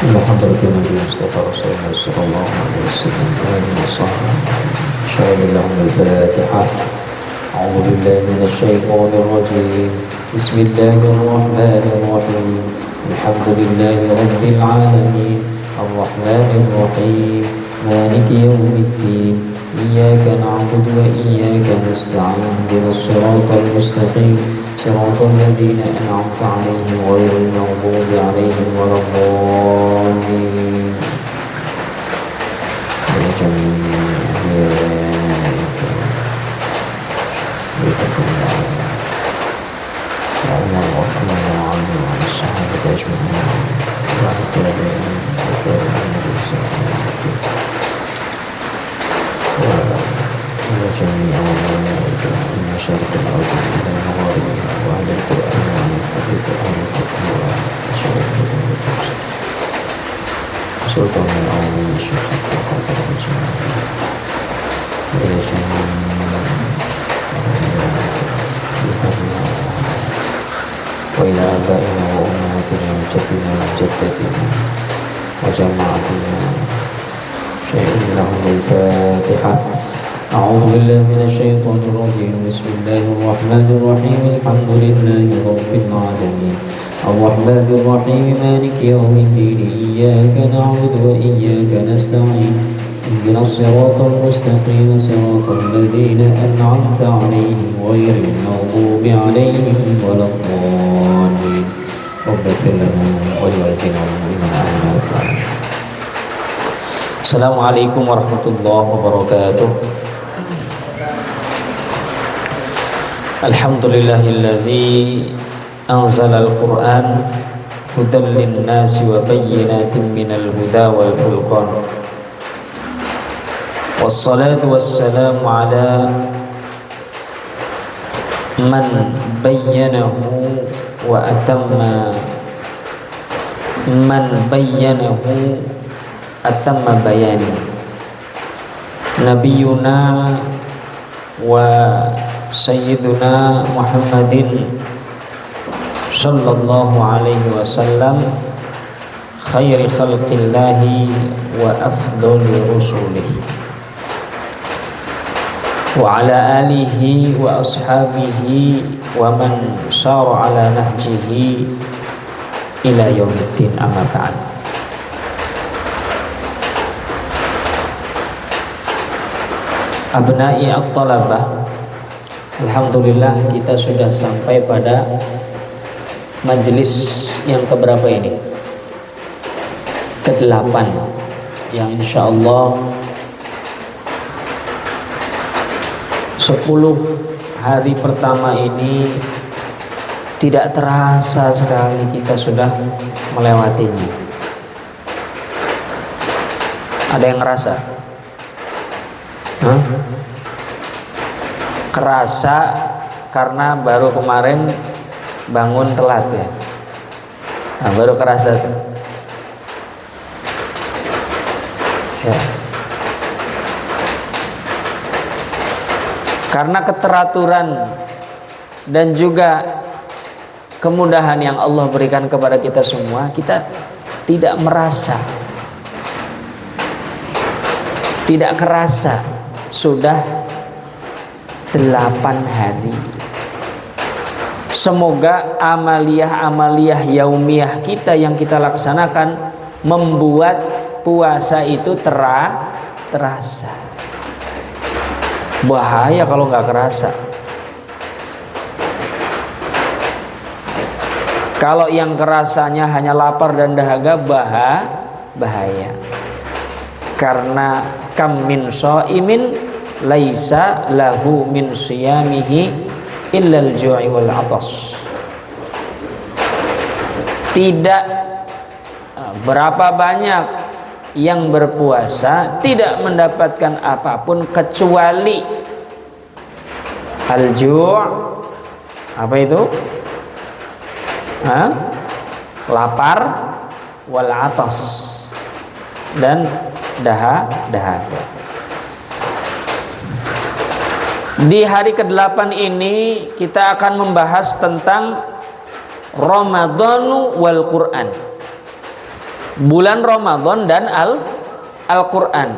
محمد النبي المصطفى رسول الله صلى الله عليه وسلم وآله وصحبه شهد لهم الفاتحة. أعوذ بالله من الشيطان الرجيم. بسم الله الرحمن الرحيم. الحمد لله رب العالمين الرحمن الرحيم مالك يوم الدين إياك نعبد وإياك نستعين اهدنا الصراط المستقيم صراط الذين أنعمت عليهم غير المغضوب عليهم ولا الضالين. يا جميع الله وعلى وعلى الصحابة أجمعين وعلى التابعين وعلى جميع المشارق الأرض إلى مغاربها وعلى القرآن وعلى الحديث وعلى الفقه وعلى سلطان العالمين الشيخ القادر الجميع وإلى جميع وإلى آبائنا وأمهاتنا وجدنا وجدتنا وجماعتنا شيء لهم الفاتحة. أعوذ بالله من الشيطان الرجيم. بسم الله الرحمن الرحيم. الحمد لله رب العالمين الرحمن الرحيم مالك يوم الدين إياك نعبد وإياك نستعين اهدنا الصراط المستقيم صراط الذين أنعمت عليهم غير المغضوب عليهم ولا الضالين. رب اغفر لنا ولوالدينا وللمؤمنين آمين. Assalamualaikum warahmatullahi wabarakatuh. Alhamdulillahilladzi anzala al-Qur'an hudan lin-nasi wa bayyinatin minal huda wal furqan. Wassalatu wassalamu ala man bayyanahu wa atamma atamma bayani nabiyuna wa sayyiduna Muhammadin sallallahu alaihi wasallam khairi khalqillahi wa afdali rusulihi wa ala alihi wa ashabihi wa man sara ala nahjihi ila yaumiddin, amma ba'd. Abna'i at-talabah, alhamdulillah kita sudah sampai pada majelis yang keberapa ini? Ke-8, yang insyaallah 10 hari pertama ini tidak terasa sekali kita sudah melewatinya. Ada yang ngerasa? Kerasa karena baru kemarin bangun telat ya. Nah, baru kerasa tuh. Ya. Karena keteraturan dan juga kemudahan yang Allah berikan kepada kita semua, kita tidak merasa, tidak kerasa sudah 8 hari. Semoga amaliyah yaumiyah kita yang kita laksanakan membuat puasa itu terasa. Bahaya kalau nggak kerasa. Kalau yang kerasanya hanya lapar dan dahaga, bahaya. Karena kam min shaimin laisa lahu min siyamihi illal ju'i wal 'atas. Tidak berapa banyak yang berpuasa tidak mendapatkan apapun kecuali al-ju', apa itu? Lapar, wal 'atas, dan dahaga. Di hari ke-8 ini kita akan membahas tentang Ramadhanu wal Quran. bulan Ramadan dan Al-Qur'an.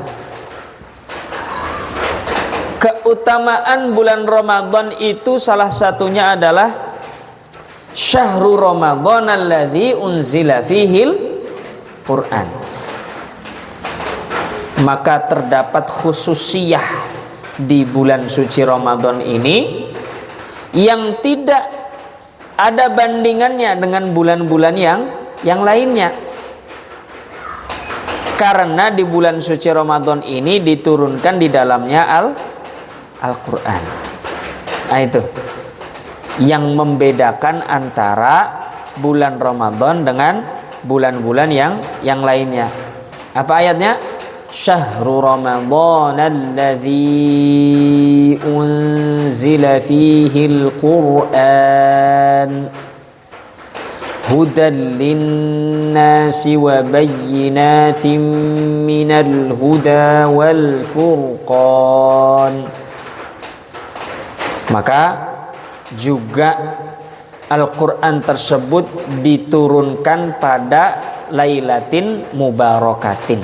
Keutamaan bulan Ramadan itu salah satunya adalah Syahrul Ramadan alladzi unzila fihil Qur'an. Maka terdapat khususiyah di bulan suci Ramadan ini yang tidak ada bandingannya dengan bulan-bulan yang lainnya. Karena di bulan suci Ramadan ini diturunkan di dalamnya Al-Qur'an. Nah, itu yang membedakan antara bulan Ramadan dengan bulan-bulan yang lainnya. Apa ayatnya? Syahrul Ramadan alladzi unzila fihil Qur'an hudan linnasi wa bayyinatin minal huda wal furqan. Maka juga Al-Quran tersebut diturunkan pada Lailatin Mubarakatin.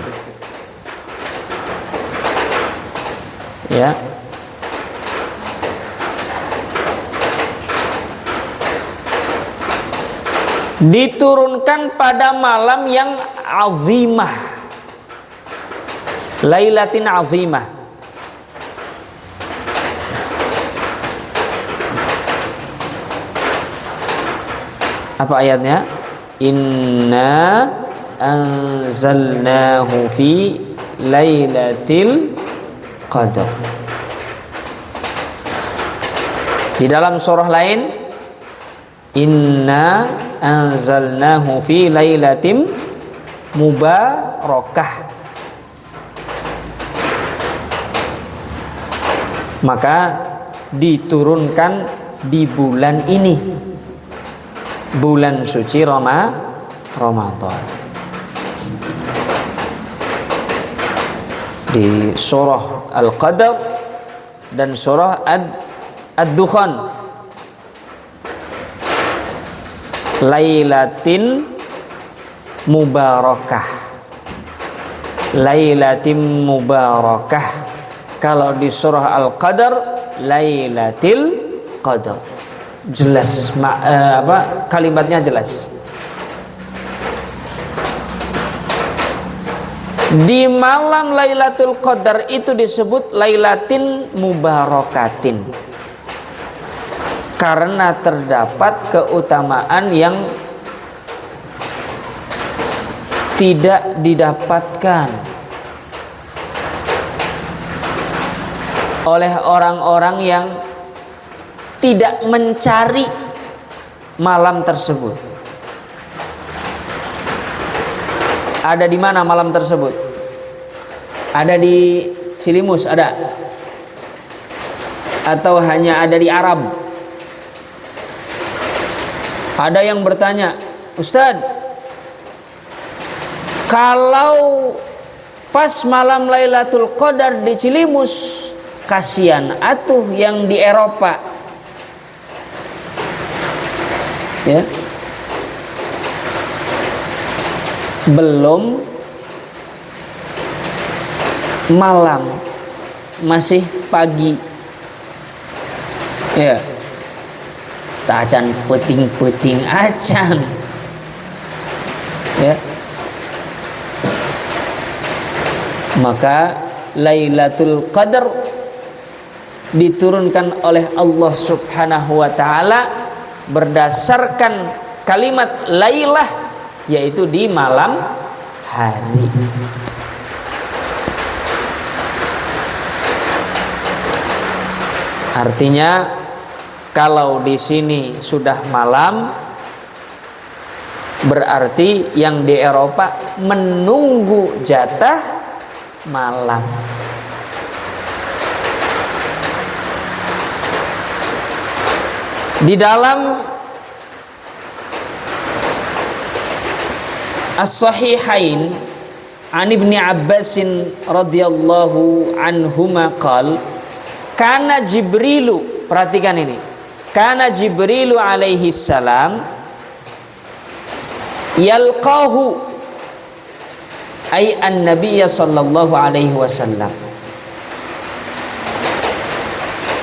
Ya. Diturunkan pada malam yang azimah, Lailatin azimah. Apa ayatnya? Inna anzalnahu fi Lailatil Qadar. Di dalam surah lain, Inna anzalnahu fi lailatin mubarakah. Maka diturunkan di bulan ini, bulan suci Ramadan. Di surah Al-Qadar dan surah Ad-Dukhan, Lailatin Mubarakah, Lailatin Mubarakah. Kalau di surah Al-Qadar, Lailatil Qadar. Jelas kalimatnya jelas. Di malam Lailatul Qadar itu disebut Lailatin Mubarakatin karena terdapat keutamaan yang tidak didapatkan oleh orang-orang yang tidak mencari malam tersebut. Ada di mana malam tersebut? Ada di Cilimus, ada? Atau hanya ada di Arab? Ada yang bertanya, Ustadz, kalau pas malam Lailatul Qadar di Cilimus, kasihan atuh yang di Eropa. Ya. Belum malam, masih pagi. Ya. Tak acan peting-peting acan. Ya. Maka Lailatul Qadar diturunkan oleh Allah Subhanahu wa taala berdasarkan kalimat lailah, yaitu di malam hari. Artinya kalau di sini sudah malam, berarti yang di Eropa menunggu jatah malam. Di dalam As-Sahihain an Ibni Abbasin radhiyallahu anhuma qal kana Jibrilu, perhatikan ini, kana Jibrilu alaihi salam yalqahu Ai an-nabiyya sallallahu alaihi wasallam.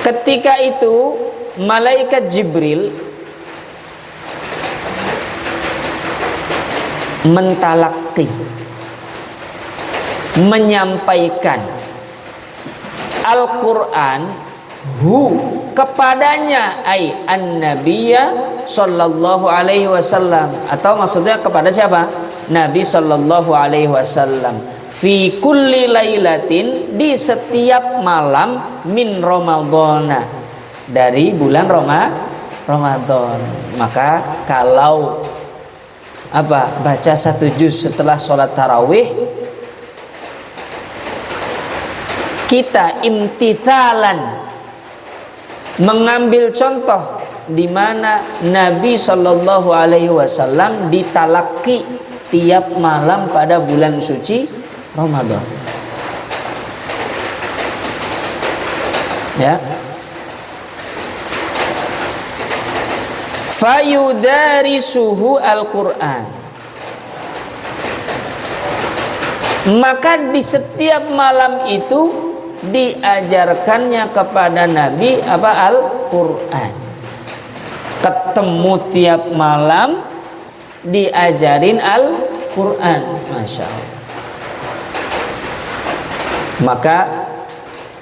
Ketika itu malaikat Jibril mentalaqi, menyampaikan Al-Quran kepadanya, ai an-nabiyya sallallahu alaihi wasallam, atau maksudnya kepada siapa? Nabi sallallahu alaihi wasallam, fi kulli lailatin, di setiap malam, min Ramadhana, dari bulan Ramadan. Maka kalau baca 1 juz setelah sholat tarawih, kita imtithalan, mengambil contoh di mana Nabi sallallahu alaihi wasallam ditalaki tiap malam pada bulan suci Ramadan. Ya. Fayudarisuhu Al-Quran. Maka di setiap malam itu diajarkannya kepada Nabi Al-Quran. Ketemu tiap malam diajarin Al-Quran. Masya Allah. Maka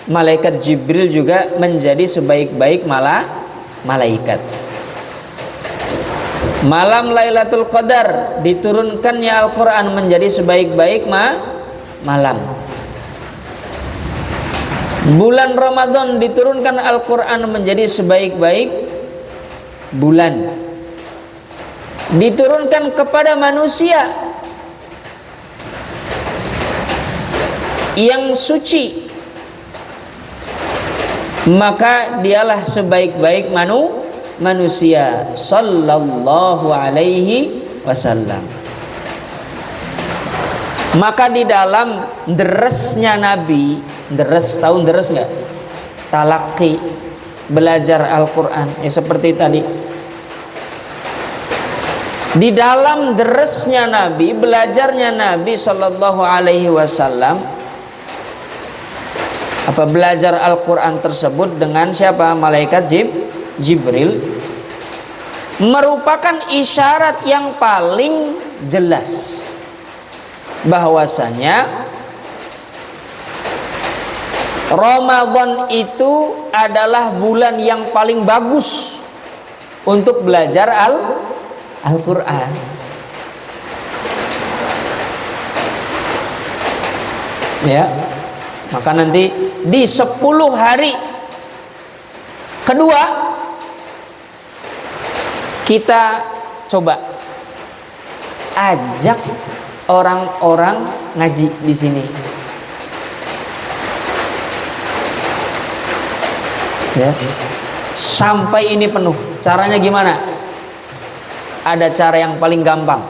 malaikat Jibril juga menjadi sebaik-baik malaikat. Malam Lailatul Qadar diturunkannya Al-Quran menjadi sebaik-baik malam. Bulan Ramadan diturunkan Al-Quran menjadi sebaik-baik bulan. Diturunkan kepada manusia yang suci, maka dialah sebaik-baik manusia sallallahu alaihi wasallam. Maka di dalam deresnya Nabi, tahu deres nggak? Talaqi, belajar Al-Quran, seperti tadi. Di dalam deresnya Nabi, belajarnya Nabi sallallahu alaihi wasallam, belajar Al-Quran tersebut dengan siapa? Malaikat Jibril, merupakan isyarat yang paling jelas bahwasanya Ramadan itu adalah bulan yang paling bagus untuk belajar Al-Quran. Ya, maka nanti di 10 hari kedua kita coba ajak orang-orang ngaji di sini. Ya, sampai ini penuh. Caranya gimana? Ada cara yang paling gampang.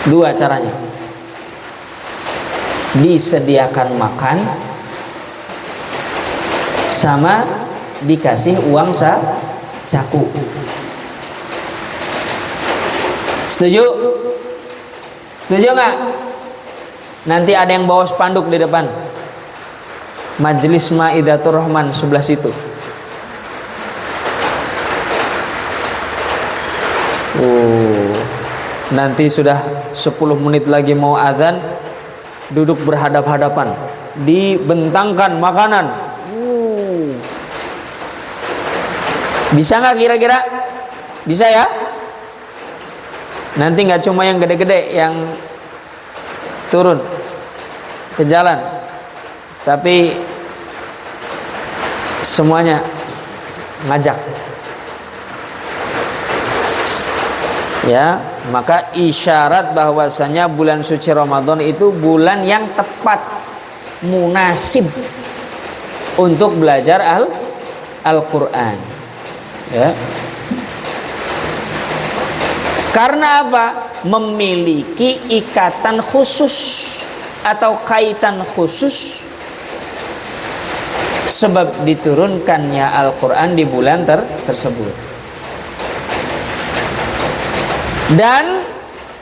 2 caranya. Disediakan makan sama dikasih uang saku. Setuju? Setuju nggak? Nanti ada yang bawa spanduk di depan. Majelis Maidatur Rahman sebelah situ. Nanti sudah 10 menit lagi mau azan, duduk berhadap-hadapan, dibentangkan makanan. Bisa nggak kira-kira? Bisa ya? Nanti nggak cuma yang gede-gede yang turun ke jalan, tapi semuanya ngajak. Ya, maka isyarat bahwasanya bulan suci Ramadan itu bulan yang tepat, munasib untuk belajar Al-Quran. Ya. Karena apa? Memiliki ikatan khusus atau kaitan khusus sebab diturunkannya Al-Quran di bulan tersebut. Dan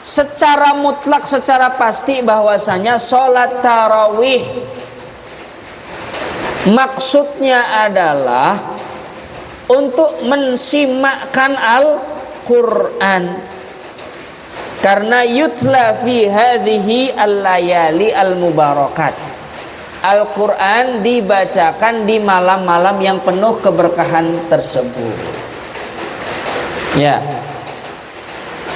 secara mutlak, secara pasti bahwasanya sholat tarawih maksudnya adalah untuk mensimakkan Al-Quran, karena yutla fi hadhihi al-layali al-mubarakat. Al-Quran dibacakan di malam-malam yang penuh keberkahan tersebut. Ya,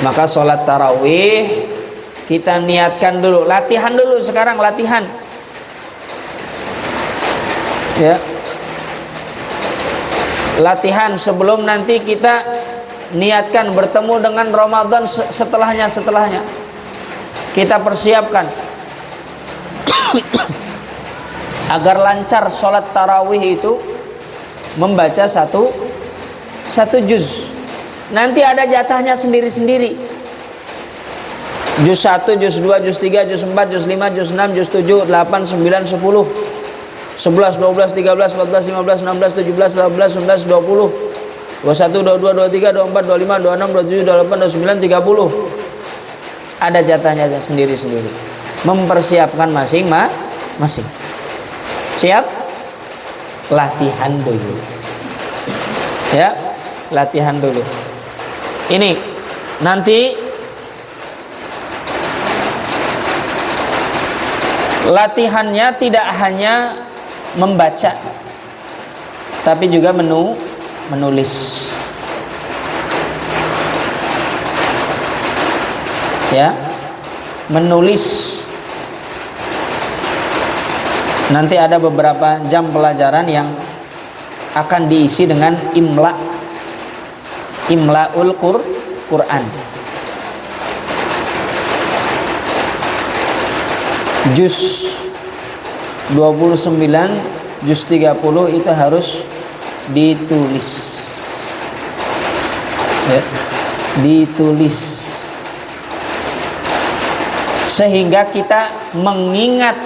maka sholat tarawih kita niatkan dulu, latihan dulu sekarang, latihan. Ya, latihan sebelum nanti kita niatkan bertemu dengan Ramadan setelahnya kita persiapkan agar lancar sholat tarawih itu membaca satu juz. Nanti ada jatahnya sendiri-sendiri. Juz 1, juz 2, juz 3, juz 4, juz 5, juz 6, juz 7, 8, 9, 10, 11, 12, 13, 14, 15, 16, 17, 18, 19, 20, 21, 22, 23, 24, 25, 26, 27, 28, 29, 30. Ada jatahnya sendiri-sendiri. Mempersiapkan masing-masing. Siap? Latihan dulu. Ya, latihan dulu. Ini nanti latihannya tidak hanya membaca, tapi juga menulis. Ya, menulis. Nanti ada beberapa jam pelajaran yang akan diisi dengan imlaul Quran. Juz 29, juz 30 itu harus ditulis. Ya, ditulis. Sehingga kita mengingat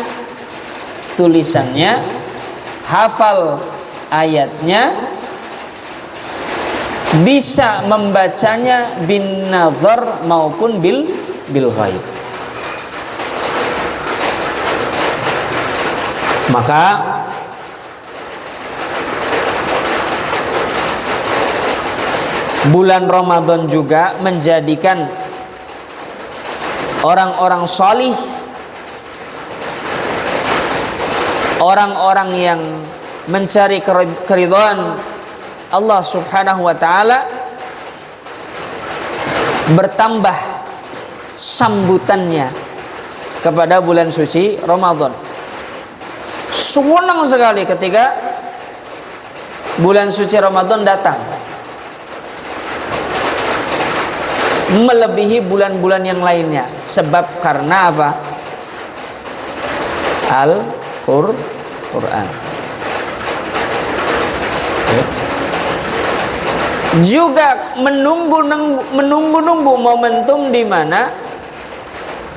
tulisannya, hafal ayatnya, bisa membacanya bin nazar maupun bil ghaib. Maka bulan Ramadan juga menjadikan orang-orang salih, orang-orang yang mencari keridhaan Allah Subhanahu wa taala, bertambah sambutannya kepada bulan suci Ramadan. Senang sekali ketika bulan suci Ramadan datang, melebihi bulan-bulan yang lainnya. Sebab karena apa? Al-Quran. Juga menunggu momentum di mana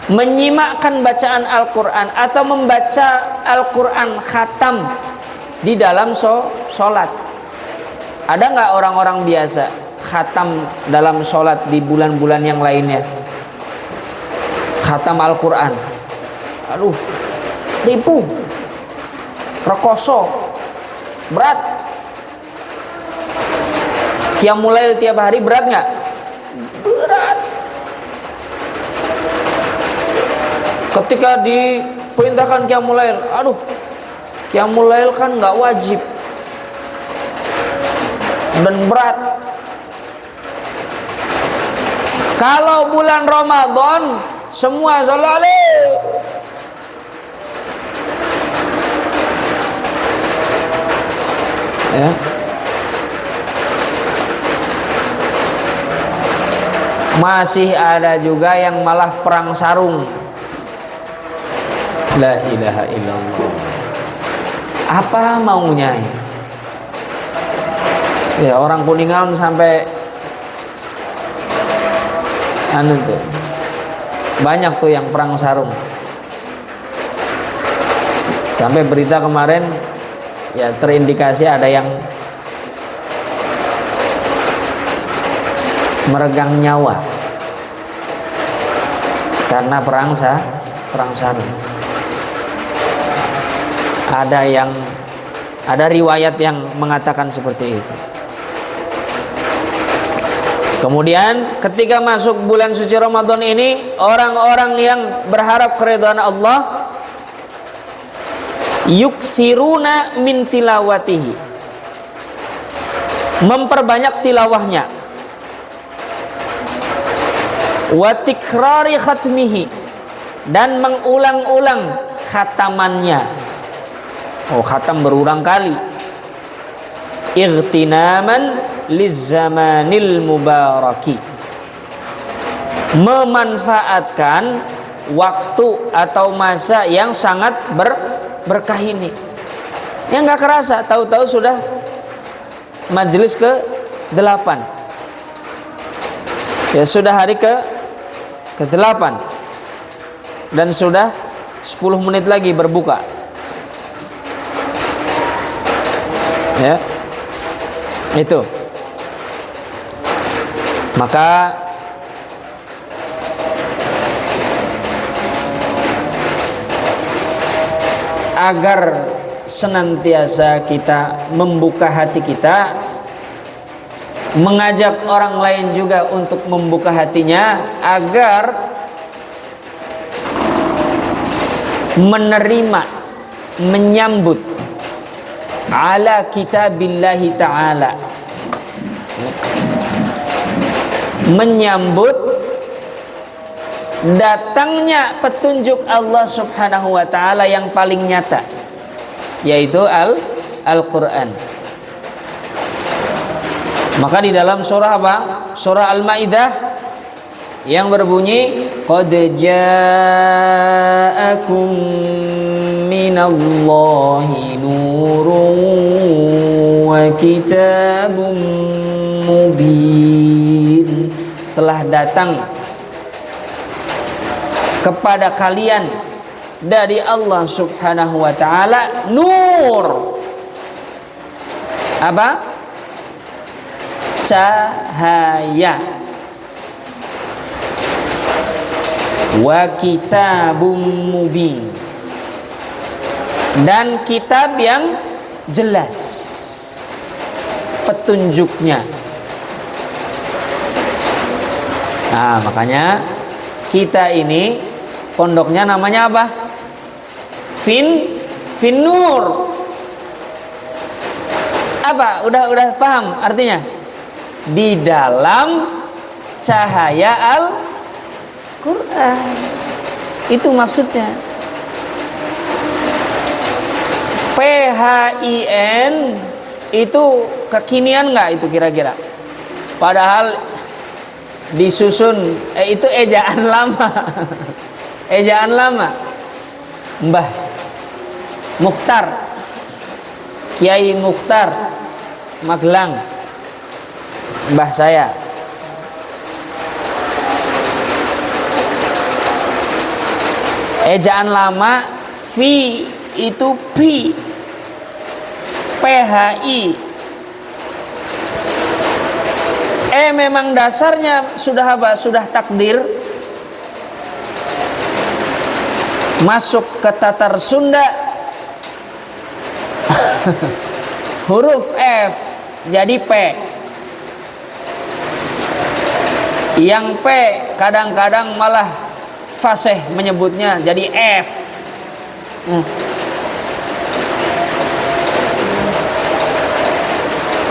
menyimakkan bacaan Al-Quran atau membaca Al-Quran khatam di dalam sholat. Ada nggak orang-orang biasa khatam dalam sholat di bulan-bulan yang lainnya? Khatam Al-Quran, aduh, tipu, rekoso, berat. Qiyamul Lail tiap hari berat nggak? Berat. Ketika diperintahkan Qiyamul Lail, aduh, Qiyamul Lail kan nggak wajib dan berat. Kalau bulan Ramadan semua sholat, ya. Masih ada juga yang malah perang sarung. La ilaha illallah. Apa maunya ini? Ya, orang Kuningan sampai tuh. Banyak tuh yang perang sarung. Sampai berita kemarin ya terindikasi ada yang meregang nyawa. karena perang sana. Ada riwayat yang mengatakan seperti itu. Kemudian ketika masuk bulan suci Ramadan ini, orang-orang yang berharap keridhaan Allah yukthiruna min tilawatihi, memperbanyak tilawahnya, wa tikrari khatmihi, dan mengulang-ulang khatamannya. Khatam berulang kali. Ightinaman lizzamanil mubaraki, memanfaatkan waktu atau masa yang sangat berkah ini. Yang nggak kerasa, tahu-tahu sudah majelis ke-8. Ya, sudah hari ke-8 dan sudah 10 menit lagi berbuka. Ya, itu. Maka agar senantiasa kita membuka hati kita, mengajak orang lain juga untuk membuka hatinya agar menerima, menyambut ala kitabillahi ta'ala, menyambut datangnya petunjuk Allah subhanahu wa ta'ala yang paling nyata, yaitu Al-Quran. Maka di dalam surah apa? Surah Al-Ma'idah yang berbunyi qad ja'akum minallahi nurun wa kitabun mubin, telah datang kepada kalian dari Allah subhanahu wa ta'ala nur. Apa? Cahaya. Wa kitabum mubin, dan kitab yang jelas petunjuknya. Nah, makanya kita ini pondoknya namanya apa? Finur. Apa? Udah paham artinya? Di dalam cahaya Al-Quran. Itu maksudnya. PHIN itu kekinian nggak itu kira-kira? Padahal disusun itu ejaan lama. Ejaan lama. Mbah Mukhtar, Kiai Mukhtar Magelang, mbah saya. Ejaan lama, fi itu pi, PHI. Memang dasarnya sudah apa? Sudah takdir. Masuk ke Tatar Sunda. Huruf F jadi P. Yang P kadang-kadang malah fasih menyebutnya jadi F.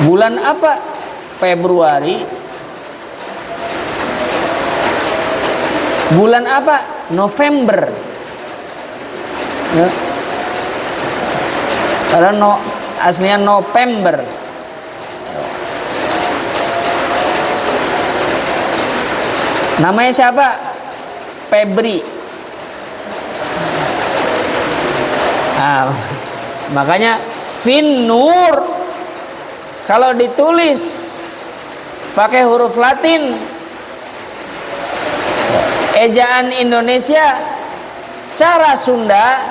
Bulan apa? Februari. Bulan apa? November. Ya. Karena aslinya November. Namanya siapa? Febri. Makanya Finur kalau ditulis pakai huruf Latin, ejaan Indonesia, cara Sunda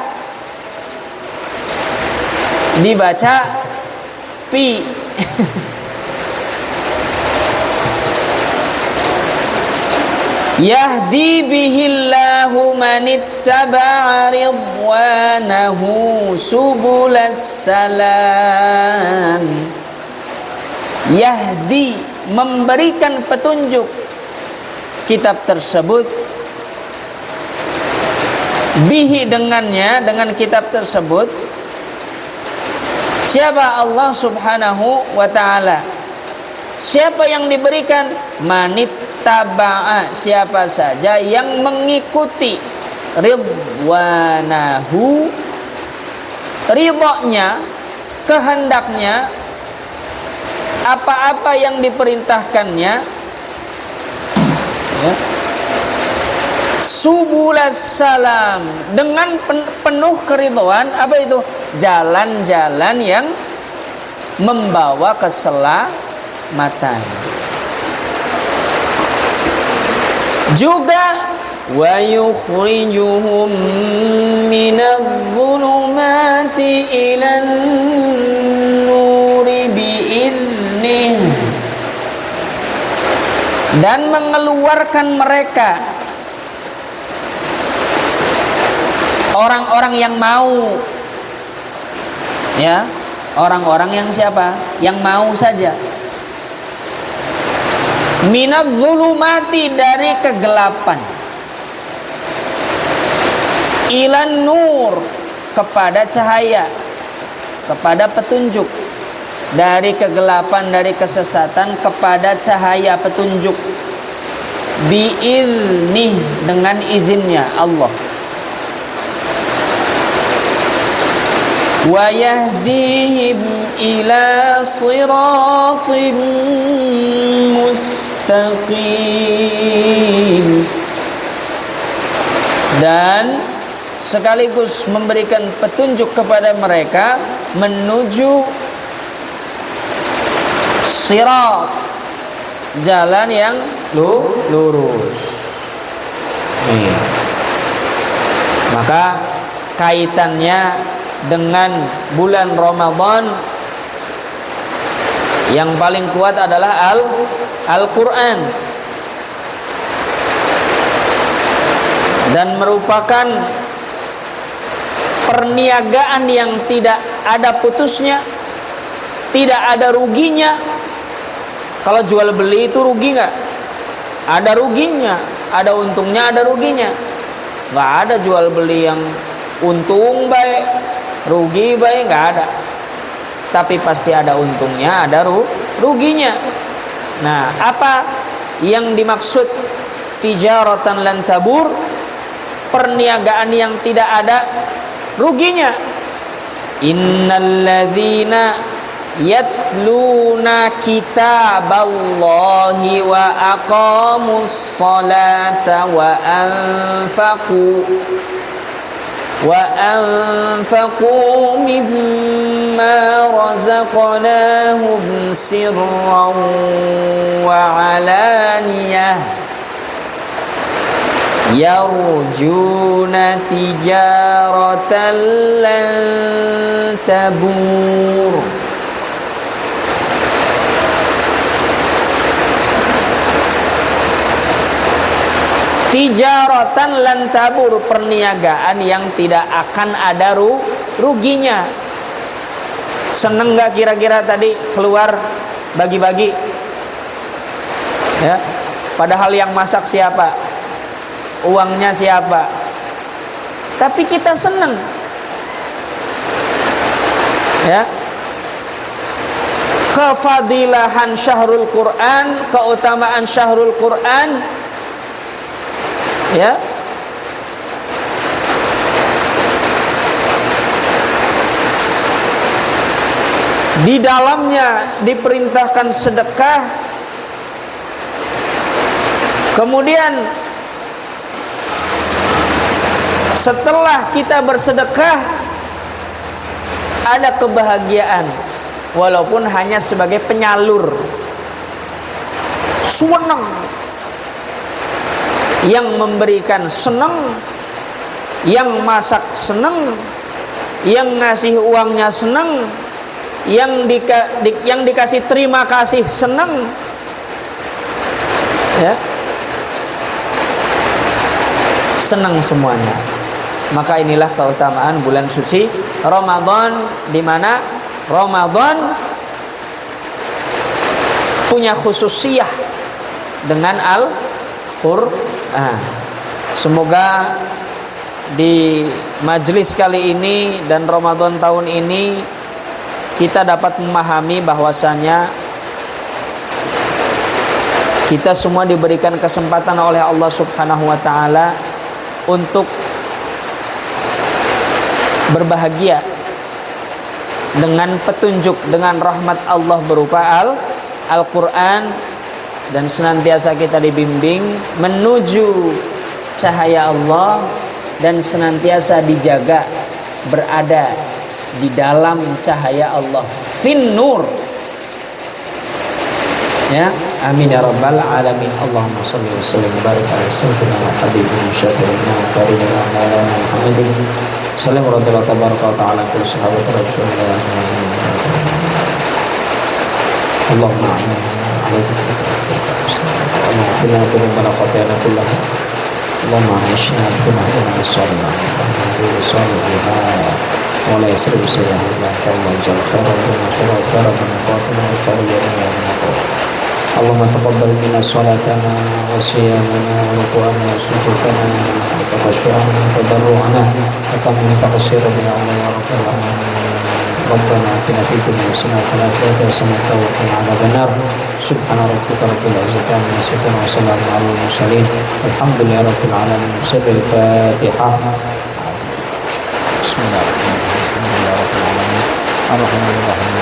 dibaca pi. Yahdi bihillah innahu manittaba'a ridwanahu subulas salam. Yahdi, memberikan petunjuk kitab tersebut, bihi, dengannya, dengan kitab tersebut. Siapa? Allah subhanahu wa ta'ala. Siapa yang diberikan? Manittaba'a, siapa saja yang mengikuti ridwanahu, ridhonya, kehendaknya, apa-apa yang diperintahkannya, ya. Subulas salam, dengan penuh keridhaan. Apa itu? Jalan-jalan yang membawa keselamatan. Juga wa yukhrijuhum minadh-dhulumati ilan nuri bi'idnih, dan mengeluarkan mereka, orang-orang yang mau, ya, orang-orang yang siapa? Yang mau saja. Minadh-dhulumati, dari kegelapan, ilan nur, kepada cahaya, kepada petunjuk. Dari kegelapan, dari kesesatan, kepada cahaya petunjuk. Bi'idnih, dengan izinnya Allah. Wa yahdihim ila siratin mustaqim, dan sekaligus memberikan petunjuk kepada mereka menuju sirat, jalan yang lurus. Maka kaitannya dengan bulan Ramadan yang paling kuat adalah Al-Quran, dan merupakan perniagaan yang tidak ada putusnya, tidak ada ruginya. Kalau jual beli itu rugi nggak? Ada ruginya, ada untungnya, ada ruginya. Nggak ada jual beli yang untung baik, rugi baik, nggak ada. Tapi pasti ada untungnya, ada ruginya. Nah, apa yang dimaksud tijaratan lan tabur? Perniagaan yang tidak ada ruginya. Innalladzina yatluna kitaballahi wa aqamus salata wa anfaqu mimma razaqnahum sirran wa alaniyah yarjuna tijaratan lan tabur. Tijaratan lan tabur, perniagaan yang tidak akan ada ruginya. Seneng gak kira-kira tadi keluar bagi-bagi? Ya, padahal yang masak siapa? Uangnya siapa? Tapi kita seneng. Ya. Kefadilahan syahrul Quran, keutamaan syahrul Quran. Ya, di dalamnya diperintahkan sedekah. Kemudian setelah kita bersedekah ada kebahagiaan, walaupun hanya sebagai penyalur. Senang. Yang memberikan senang, yang masak senang, yang ngasih uangnya senang, yang dikasih terima kasih senang. senang semuanya. Maka inilah keutamaan bulan suci Ramadan, di mana Ramadan punya khususiyah dengan Al-Qur'an. Semoga di majelis kali ini dan Ramadan tahun ini kita dapat memahami bahwasannya kita semua diberikan kesempatan oleh Allah Subhanahu wa taala untuk berbahagia dengan petunjuk, dengan rahmat Allah berupa Al-Quran, dan senantiasa kita dibimbing menuju cahaya Allah dan senantiasa dijaga berada di dalam cahaya Allah, fin nur. Ya, amin ya rabbal alamin. Allahumma shalli wa sallim wa barik ala sayyidina wa habibina syafi'ina wa karimina maulana Muhammadin sallallahu tabaraka wa ta'ala kullu sahabat rasulullah. Allahumma a'inna alaikum Allahumma fina dhunubana khatiyana kullaha Allahumma aishna junahuna as-salihah wa la yasribu sayyahina Allah jalla khairan wa khairan. Allahumma taqabbal minna salatana wa siyamana wa ruku'ana wa sujudana wa takhashu'ana wa tadarru'ana wa tammin taqsirana ya Allah ya Rabbal alamin. Rabbana atina fid dunya hasanah wa fil akhirati hasanah wa qina adzabannar. Subhana rabbika rabbil izzati amma yasifun wa salamun alal mursalin. Alhamdulillahi rabbil alamin. Sirrul Fatihah. Bismillahirrahmanirrahim. Ar-Rahmanir-Rahim.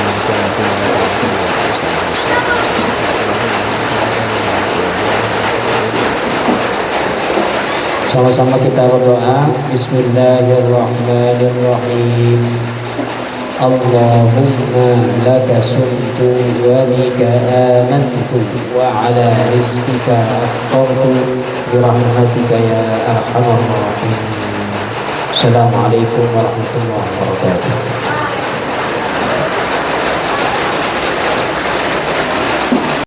Sama-sama kita berdoa. Bismillahirrahmanirrahim. Allahumma laka sumtu wa bika amantu wa ala rizqika aftartu birahmatika ya arhamar rahimin. Assalamualaikum warahmatullahi wabarakatuh.